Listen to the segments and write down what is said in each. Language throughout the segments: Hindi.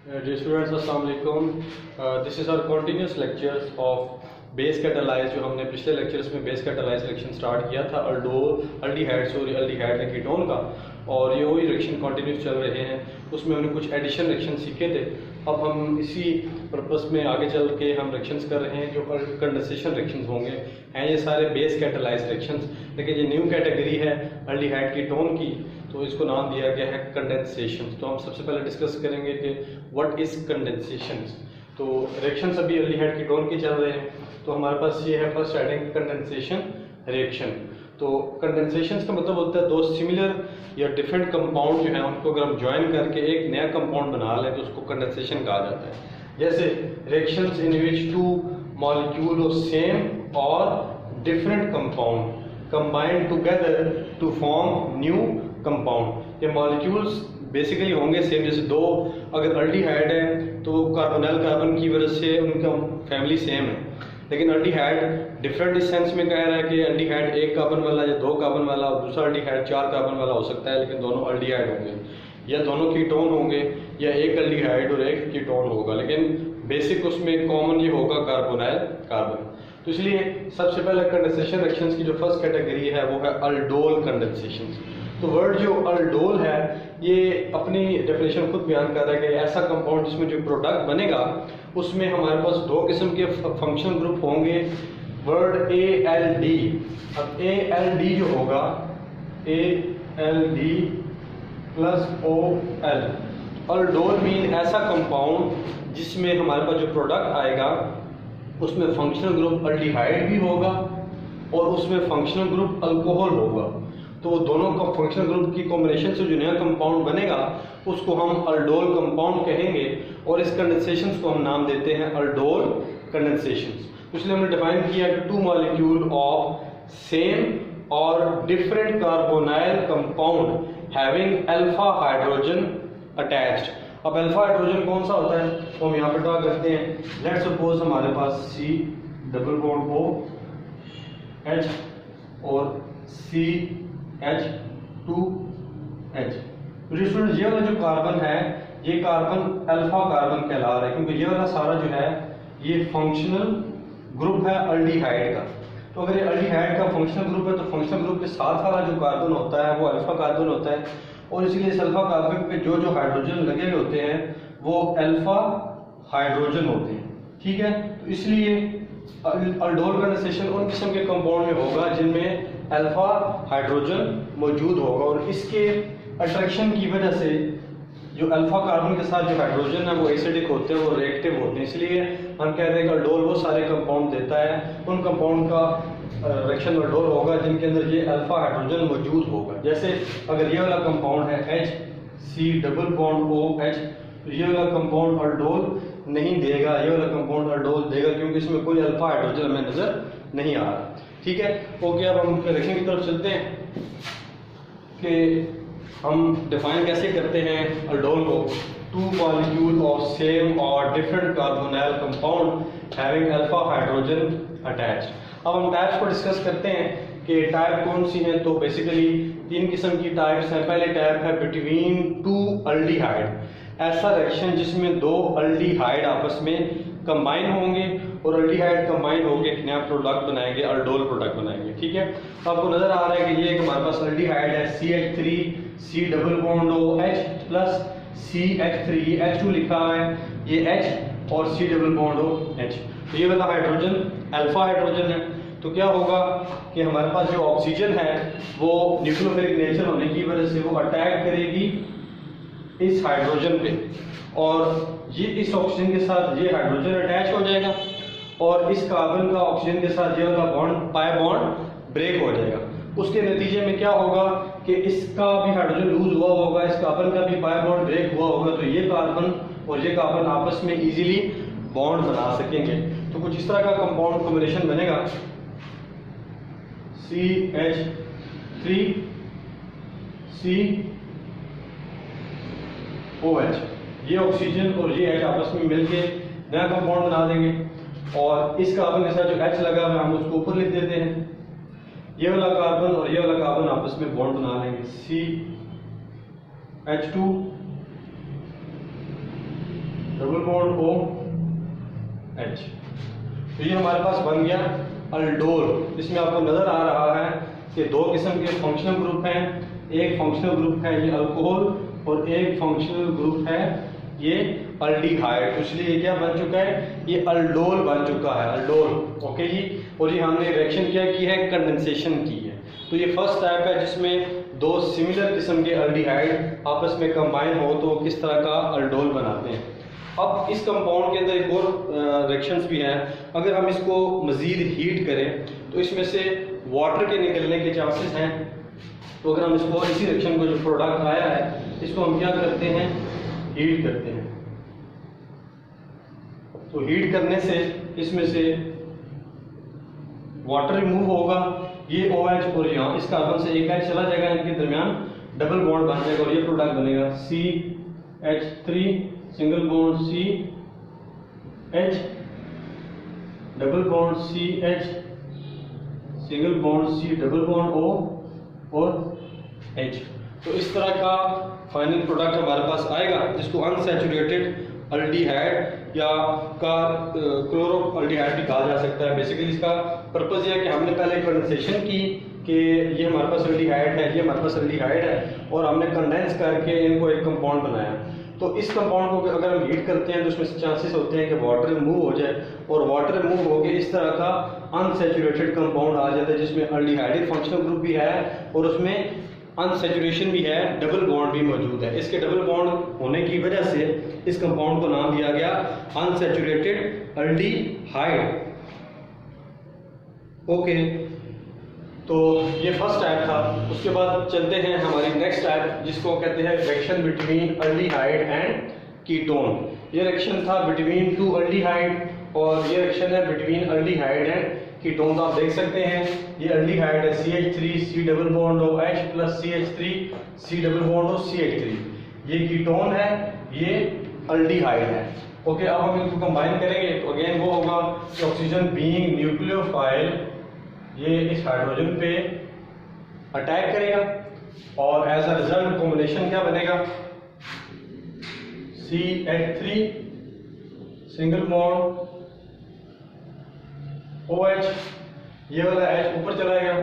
Dear students, Assalamualaikum. This is our continuous lectures of base catalyse. जो हमने पिछले लेक्चर्स में बेस कैटालाइज रिएक्शन स्टार्ट किया था अल्डिहाइड्स और अल्डिहाइड के कीटोन का, और ये वही रिएक्शन कंटिन्यूस चल रहे हैं। उसमें हमने कुछ एडिशन रिएक्शन सीखे थे। अब हम इसी पर्पस में आगे चल के हम रिएक्शंस कर रहे हैं जो कंडेंसेशन रिएक्शंस होंगे। हैं ये सारे बेस कैटालाइज रिएक्शंस, लेकिन ये न्यू कैटेगरी है अल्डिहाइड कीटोन की, तो इसको नाम दिया गया है कंडेंसेशन। तो हम सबसे पहले डिस्कस करेंगे कि व्हाट इज कंडेंसेशन। तो रिएक्शंस अभी अल्डिहाइड कीटोन के चल रहे हैं, तो हमारे पास ये है फर्स्ट हेडिंग कंडेंसेशन रिएक्शन। तो कंडेंसेशन का मतलब होता है दो सिमिलर या डिफरेंट कंपाउंड जो है उनको अगर हम ज्वाइन करके एक नया कंपाउंड बना लें तो उसको कंडेंसेशन कहा जाता है। जैसे reactions in which two molecule of same और different compound combined together to form new compound. ये मॉलिक्यूल्स बेसिकली होंगे सेम, जैसे दो अगर अल्डिहाइड है तो कार्बोनिल कार्बन की वजह से उनका फैमिली सेम है, लेकिन अल्डिहाइड डिफरेंट इस सेंस में कह रहा है कि अल्डिहाइड एक कार्बन वाला या दो कार्बन वाला और दूसरा अल्डिहाइड चार कार्बन वाला हो सकता है, लेकिन दोनों अल्डिहाइड होंगे या दोनों कीटोन होंगे या एक अल्डिहाइड और एक कीटोन होगा, लेकिन बेसिक उसमें कॉमन ये होगा कार्बोनिल कार्बन। तो इसलिए सबसे पहले कंडेंसेशन रिएक्शंस की जो फर्स्ट कैटेगरी है वो है अल्डोल कंडेंसेशन। तो वर्ड जो अल्डोल है ये अपनी डेफिनेशन खुद बयान कर रहा है कि ऐसा कंपाउंड जिसमें जो प्रोडक्ट बनेगा उसमें हमारे पास दो किस्म के फंक्शन ग्रुप होंगे। वर्ड ALD, अब ALD जो होगा ALD plus OL, aldol mean ऐसा कंपाउंड जिसमें हमारे पास जो प्रोडक्ट आएगा उसमें फंक्शनल ग्रुप अल्डिहाइड भी होगा और उसमें फंक्शनल ग्रुप अल्कोहल होगा। तो वो दोनों का फंक्शनल ग्रुप की कॉम्बिनेशन से जो नया कंपाउंड बनेगा उसको हम अल्डोल कंपाउंड कहेंगे, और इस कंडेंसेशन को हम नाम देते हैं अल्डोल कंडेंसेशन। इसलिए हमने डिफाइन किया कि टू मॉलिक्यूल ऑफ सेम और different carbonyl compound having alpha hydrogen attached. अब अल्फा हाइड्रोजन कौन सा होता है तो हम यहाँ पर ड्रा करते हैं। लेट्स सपोज हमारे पास C डबल बॉन्ड OH और CH2H। तो ये वाला जो कार्बन है ये कार्बन अल्फा कार्बन कहला रहा है, क्योंकि ये वाला सारा जो है ये फंक्शनल ग्रुप है अल्डिहाइड का। तो अगर ये अल्डिहाइड का फंक्शनल ग्रुप है तो फंक्शनल ग्रुप के साथ वाला जो कार्बन होता है वो अल्फा कार्बन होता है, और इसीलिए इस अल्फा कार्बन पे जो जो हाइड्रोजन लगे हुए होते हैं वो अल्फा हाइड्रोजन होते हैं। ठीक है, तो इसलिए अल्डोल कंडेंसेशन उन किस्म के कंपाउंड में होगा जिनमें अल्फा हाइड्रोजन मौजूद होगा, और इसके अट्रैक्शन की वजह से जो अल्फा कार्बन के साथ जो हाइड्रोजन है वो एसिडिक होते हैं, वो रिएक्टिव होते हैं। इसलिए हम कहते हैं कि अल्डोल वो सारे कंपाउंड देता है, उन कंपाउंड का रिएक्शन अल्डोल होगा जिनके अंदर ये अल्फा हाइड्रोजन मौजूद होगा। जैसे अगर ये वाला कंपाउंड है HC डबल बॉन्ड OH, तो ये वाला कंपाउंड अल्डोल नहीं देगा, ये वाला कंपाउंड अल्डोल देगा क्योंकि इसमें कोई अल्फा हाइड्रोजन हमें नजर नहीं आ रहा। ठीक है, ओके। अब हम रिएक्शन की तरफ चलते हैं कि हम डिफाइन कैसे करते हैं अल्डोल को। टू मॉलिक्यूल ऑफ सेम और different carbonyl compound having alpha hydrogen attached. अब हम टाइप्स को डिस्कस करते हैं कि टाइप कौन सी हैं। तो बेसिकली तीन किस्म की टाइप्स हैं। पहले टाइप है बिटवीन टू अल्डिहाइड, ऐसा रिएक्शन जिसमें दो अल्डिहाइड आपस में कंबाइन होंगे और अल्डिहाइड कंबाइन होकर एक नया प्रोडक्ट बनाएंगे, अल्डोल प्रोडक्ट बनाएंगे। ठीक है, तो आपको नजर आ रहा है कि ये हमारे पास अल्डिहाइड है CH3 C double bond OH plus CH3, ये H2 लिखा है, ये H और C डबल बॉन्ड OH। तो ये वाला हाइड्रोजन अल्फा हाइड्रोजन है। तो क्या होगा कि हमारे पास जो ऑक्सीजन है वो न्यूक्लियोफिलिक नेचर होने की वजह से वो अटैक करेगी इस हाइड्रोजन पे, और ये इस ऑक्सीजन के साथ ये हाइड्रोजन अटैच हो जाएगा और इस कार्बन का ऑक्सीजन के साथ ये वाला बॉन्ड पाई बॉन्ड ब्रेक हो जाएगा। उसके नतीजे में क्या होगा कि इसका भी हाइड्रोजन लूज हुआ होगा, इस कार्बन का भी पाई बॉन्ड ब्रेक हुआ होगा, तो ये कार्बन और ये कार्बन आपस में इजीली बॉन्ड बना सकेंगे। तो कुछ इस तरह का कंपाउंड कॉम्बिनेशन बनेगा CH3 COH। ये ऑक्सीजन और ये H आपस में मिलके नया कंपाउंड बना देंगे, और इस कार्बन के साथ जो H लगा हुआ है हम उसको ऊपर लिख देते हैं। ये वाला कार्बन और ये वाला कार्बन आपस में बॉन्ड बना लेंगे CH2 double bond O H। तो ये हमारे पास बन गया अल्डोल। इसमें आपको नजर आ रहा है कि दो किस्म के फंक्शनल ग्रुप हैं, एक फंक्शनल ग्रुप है ये अल्कोहल और एक फंक्शनल ग्रुप है ये अल्डिहाइड। इसलिए ये क्या बन चुका है, ये अल्डोल बन चुका है, अल्डोल। ओके जी। और ये हमने रिएक्शन क्या की है, कंडेंसेशन की है। तो ये फर्स्ट टाइप है जिसमें दो सिमिलर किस्म के अल्डिहाइड आपस में कंबाइन हो तो किस तरह का अल्डोल बनाते हैं। अब इस कंपाउंड के अंदर एक और रिएक्शंस भी हैं। अगर हम इसको मज़ीद हीट करें तो इसमें से वाटर के निकलने के चांसेस हैं। तो अगर हम इसको इसी रिएक्शन को जो प्रोडक्ट आया है इसको हम क्या करते हैं, हीट करते हैं। तो हीट करने से इसमें से वाटर रिमूव होगा, ये OH और यहाँ इस कार्बन से एक H चला जाएगा, इनके दरमियान डबल बॉन्ड बन जाएगा और ये प्रोडक्ट बनेगा CH3 single bond CH double bond CH single bond C double bond O और H। तो इस तरह का फाइनल प्रोडक्ट हमारे पास आएगा जिसको अनसैचुरेटेड अल्डिहाइड या क्लोरो अल्डिहाइड भी कहा जा सकता है। बेसिकली इसका पर्पस यह है कि हमने पहले कंडेंसेशन की कि ये हमारे पास अल्डिहाइड है, ये हमारे पास अल्डिहाइड है, और हमने कंडेंस करके इनको एक कंपाउंड बनाया। तो इस कंपाउंड को अगर हम हीट करते हैं तो उसमें चांसेस होते हैं कि वाटर रिमूव हो जाए, और वाटर रिमूव हो गए इस तरह का अनसैचुरेटेड कंपाउंड आ जाता है जिसमें अल्डिहाइड फंक्शनल ग्रुप भी है और उसमें अनसैचुरेशन भी है, डबल बॉन्ड भी मौजूद है। इसके डबल बॉन्ड होने की वजह से इस कंपाउंड को नाम दिया गया अनसैचुरेटेड अल्डिहाइड। ओके, तो ये फर्स्ट टाइप था। उसके बाद चलते हैं हमारी नेक्स्ट टाइप जिसको कहते हैं reaction between aldehyde and ketone. ये रिएक्शन था बिटवीन टू अल्डिहाइड और ये रिएक्शन है बिटवीन अल्डिहाइड एंड कीटोन। आप देख सकते हैं ये अल्डिहाइड है CH3 C double bond OH plus CH3 C double bond O CH3। ये कीटोन है, ये अल्डिहाइड है। ओके, अब हम इनको कंबाइन करेंगे तो अगेन वो होगा कि ऑक्सीजन बीइंग न्यूक्लियोफाइल ये इस हाइड्रोजन पे अटैक करेगा और एज अ रिजल्ट कॉम्बिनेशन क्या बनेगा, CH3 सिंगल बॉन्ड OH, ये वाला H ऊपर चला गया,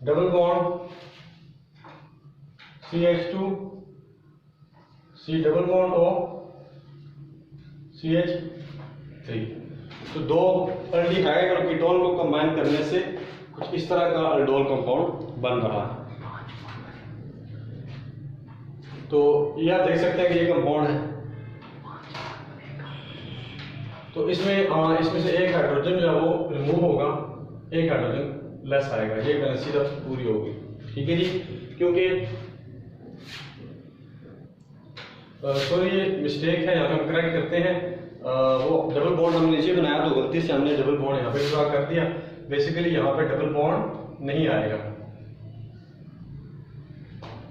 double bond CH2 C double bond O CH3। तो दो अल्डिहाइड और कीटोन को कंबाइन करने से कुछ इस तरह का अल्डोल कंपाउंड बन रहा है। तो ये आप देख सकते हैं कि ये कंपाउंड है। तो इसमें से एक हाइड्रोजन जो है वो रिमूव होगा, एक हाइड्रोजन लेस आएगा, ये बैलेंस सीधा पूरी होगी। ठीक है जी, क्योंकि सॉरी ये मिस्टेक है, यहाँ पे हम करेक्ट करते हैं। वो डबल बॉन्ड हमने नीचे बनाया तो गलती से हमने डबल बॉन्ड यहाँ पे ड्रा कर दिया। बेसिकली यहाँ पे डबल बॉन्ड नहीं आएगा,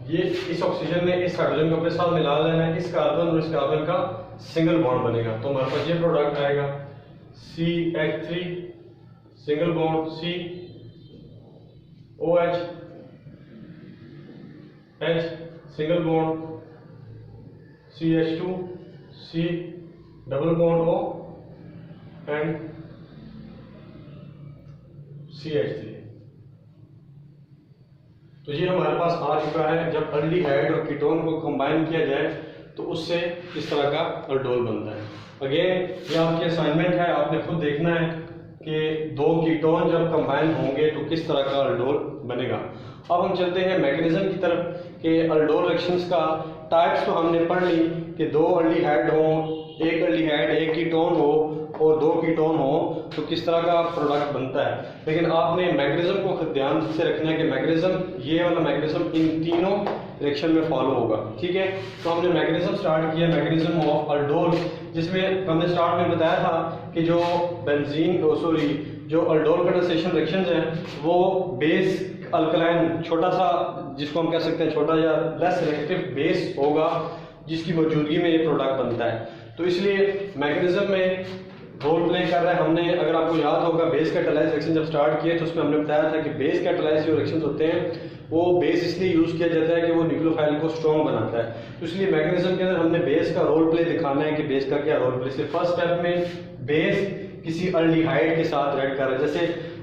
ये इस ऑक्सीजन ने इस हाइड्रोजन को अपने साथ मिला लेना है, इस कार्बन और इस कार्बन का सिंगल बॉन्ड बनेगा। तो हमारे पास ये प्रोडक्ट आएगा CH3 single bond C OH H single bond CH2 C double bond O and CH3। तो ये हमारे पास आ चुका है। जब अल्डिहाइड और कीटोन को कंबाइन किया जाए तो उससे इस तरह का अल्डोल बनता है। अगेन ये आपकी असाइनमेंट है, आपने खुद देखना है कि दो कीटोन जब कंबाइन होंगे तो किस तरह का अल्डोल बनेगा। अब हम चलते हैं मैकेनिज्म की तरफ कि अल्डोल रिएक्शंस का टाइप्स तो हमने पढ़ ली कि दो अल्डिहाइड हो, एक अल्डिहाइड एक कीटोन हो और दो कीटोन हो तो किस तरह का प्रोडक्ट बनता है। लेकिन आपने मैकेनिज्म को ध्यान से रखना है कि मैकेनिज्म ये वाला मैकेनिज्म इन तीनों रिएक्शन में फॉलो होगा। ठीक है, तो हमने मैकेनिज्म स्टार्ट किया, मैकेनिज्म ऑफ अल्डोल, जिसमें हमने स्टार्ट में बताया था कि जो जो अल्डोल कंडेंसेशन रिएक्शंस हैं वो बेस अल्कलाइन छोटा सा, जिसको हम कह सकते हैं छोटा या लेस रिएक्टिव बेस होगा जिसकी मौजूदगी में ये प्रोडक्ट बनता है। तो इसलिए मैकेनिज्म में रोल प्ले कर रहा है। हमने, अगर आपको याद होगा, बेस कैटालाइज रिएक्शन जब स्टार्ट किए तो उसमें हमने बताया था कि बेस कैटालाइज जो रिएक्शंस होते हैं वो बेस इसलिए यूज़ किया जाता है कि वो न्यूक्लियोफाइल को स्ट्रॉन्ग बनाता है। तो इसलिए मैकेनिज्म के अंदर हमने बेस का रोल प्ले दिखाना है कि बेस का क्या रोल प्ले। फर्स्ट स्टेप में बेस किसी अल्डिहाइड के साथ रेड कर रहा है। जैसे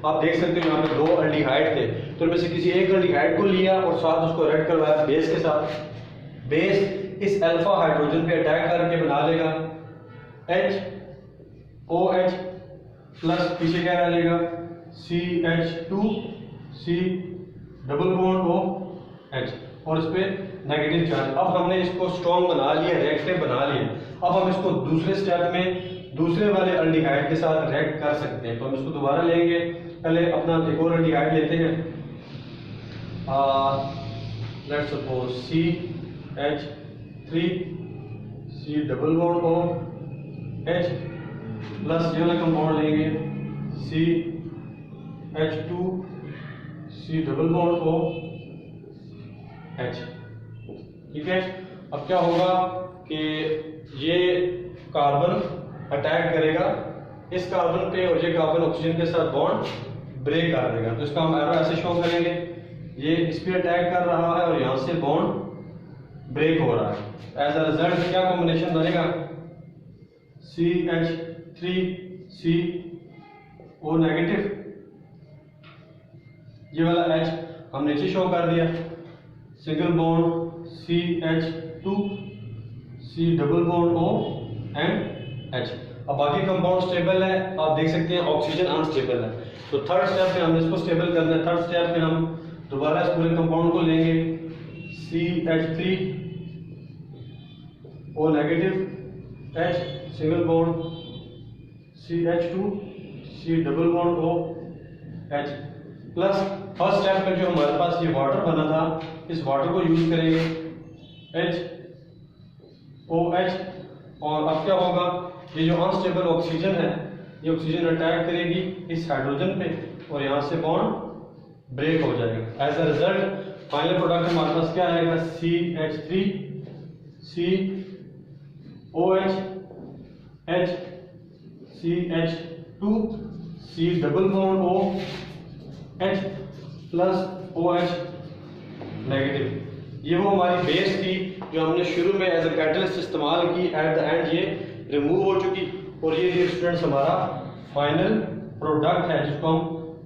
आप देख सकते हो यहाँ पे 2 अल्डिहाइड थे, तो इनमें से किसी एक अल्डिहाइड को लिया और साथ उसको रेड करवाया बेस के साथ। बेस इस अल्फा हाइड्रोजन पे अटैक करके बना लेगा HOH प्लस, पीछे क्या रह लेगा CH2 C double bond OH, और इस पे नेगेटिव चार्ज। अब हमने इसको स्ट्रॉन्ग बना लिया, रिएक्टिव बना लिया। अब हम इसको दूसरे स्टेप में दूसरे वाले अल्डिहाइड के साथ रिएक्ट कर सकते हैं। तो हम इसको दोबारा लेंगे, पहले अपना एक और अल्डिहाइड लेते हैं, let's suppose CH3 C double bond OH plus ये वाला कंपाउंड लेंगे CH2 C double bond OH। ठीक है, अब क्या होगा कि ये कार्बन अटैक करेगा इस कार्बन पे और ये कार्बन ऑक्सीजन के साथ बॉन्ड ब्रेक कर देगा। तो इसका हम एरो ऐसे शो करेंगे, ये इस पे अटैक कर रहा है और यहाँ से बॉन्ड ब्रेक हो रहा है। एज अ रिजल्ट क्या कॉम्बिनेशन बनेगा CH3CO नेगेटिव, ये वाला H हम नीचे शो कर दिया, single bond CH2 C double bond OH। अब बाकी कंपाउंड स्टेबल है, आप देख सकते हैं ऑक्सीजन अनस्टेबल है। तो थर्ड स्टेप में हमने इसको स्टेबल करना है। थर्ड स्टेप में हम दोबारा इस पूरे कंपाउंड को लेंगे CH3O negative H single bond CH2 C double bond OH plus first step में जो हमारे पास ये वाटर बना था, इस वाटर को यूज करेंगे HOH। और अब क्या होगा, ये जो अनस्टेबल ऑक्सीजन है ये ऑक्सीजन अटैक करेगी इस हाइड्रोजन पे और यहाँ से बॉन्ड ब्रेक हो जाएगा। As a result final product हमारे पास क्या आएगा CH3 COH H CH2 C double bond OH plus OH negative. ये वो हमारी बेस थी जो हमने शुरू में एज अ कैटलिस्ट इस्तेमाल की। एट द एंड ये रिमूव हो चुकी और ये स्टूडेंट्स हमारा फाइनल प्रोडक्ट है जिसको हम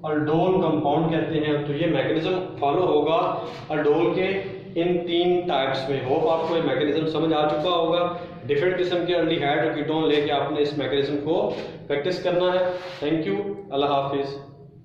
अल्डोल कंपाउंड कहते हैं। तो ये मैकेनिज्म फॉलो होगा अल्डोल के इन 3 टाइप्स में। होप आपको ये मैकेनिज्म समझ आ चुका होगा। डिफरेंट किस्म के अल्डिहाइड और कीटोन लेके आपने इस मैकेनिज्म को प्रैक्टिस करना है। Thank you, Allah Hafiz.